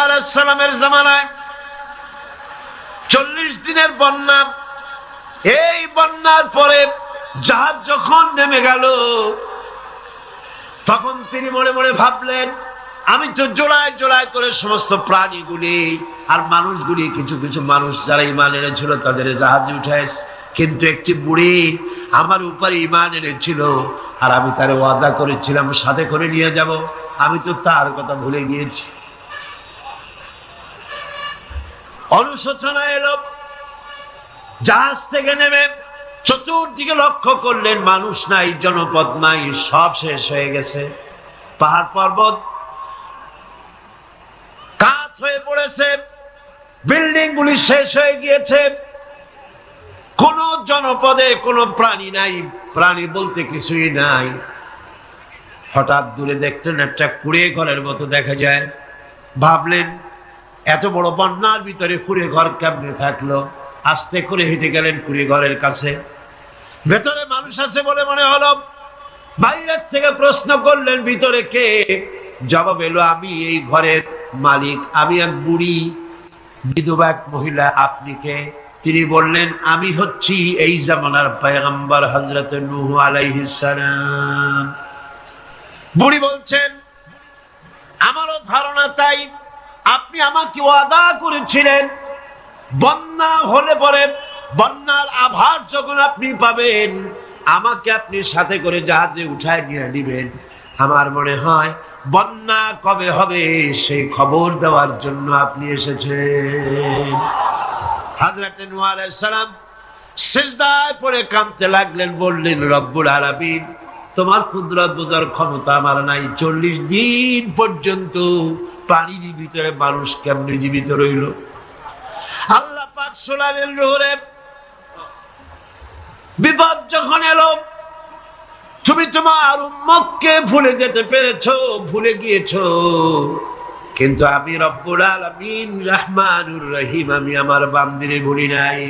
আলাইহিস সালামের জামানায় 40 দিনের বন্যা। এই বন্যার পরে জাহাজ যখন নেমে গেল, তখন তিনি মনে মনে ভাবলেন, আমি তো জোড়ায় জোড়ায় করে সমস্ত প্রাণীগুলি আর মানুষগুলি, কিছু কিছু মানুষ যারা ঈমান এনেছিল তাদের জাহাজে উঠাইছে, কিন্তু একটি বুড়ি আমার উপরে ঈমান এনেছিল আর আমি তার ওয়াদা করেছিলাম সাথে করে নিয়ে যাব, আমি তো তার কথা ভুলে গিয়েছি। অনুশোচনা এলো। জাহাজ থেকে নেমে চতুর্দিকে লক্ষ্য করলেন, মানুষ নাই, জনপদ নাই, সব শেষ হয়ে গেছে। পাহাড় পর্বত কাঠ হয়ে পড়েছে, বিল্ডিং গুলি শেষ হয়ে গিয়েছে, কোন জনপদে কোনো প্রাণী নাই, প্রাণী বলতে কিছুই নাই। হঠাৎ দূরে দেখলেন একটা কুড়ে ঘরের মতো দেখা যায়। ভাবলেন, এত বড় বন্যার ভিতরে কুড়ে ঘর কেমনে থাকলো? আস্তে করে হেঁটে গেলেন কুড়ে ঘরের কাছে। ভেতরে মানুষ আছে বলে মনে হলো। বাইরের থেকে প্রশ্ন করলেন, ভিতরে কে? জবাব এলো, আমি এই ঘরের মালিক, আমি এক বুড়ি বিধবা এক মহিলা। আপনি কে? তিনি বললেন, আমি হচ্ছি এই জামানার পয়গম্বর হযরত নূহ আলাইহিস সালাম। বুড়ি বলছেন, আমারও ধারণা তাই। আপনি আমাকে ওয়াদা করেছিলেন বন্যা হলে পরে, বন্যার আভার যখন আপনি পাবেন, আমাকে আপনি সাথে করে জাহাজে উঠায় নিয়ে নেবেন। আমার মনে হয় বন্যা কবে হবে সেই খবর দেওয়ার জন্য আপনি এসেছেন। হযরত নূহ আলাইহিস সালাম সিজদায় পড়ে কাঁদতে লাগলেন, বললেন, রব্বুল আলামিন, তোমার কুদরত বোঝার ক্ষমতা আমার নাই। 40 দিন পর্যন্ত পানির ভিতরে মানুষ কেমনে জীবিত রইল? আল্লাহ পাক শোনালেন, রূহে বিপদ যখন এলো, তুমি তোমার উম্মতকে ভুলে যেতে পেরেছো, ভুলে গিয়েছো, কিন্তু আমি রব্বুল আলামিন রহমানুর রহিম, আমি আমার বান্দিরে ভুলি নাই।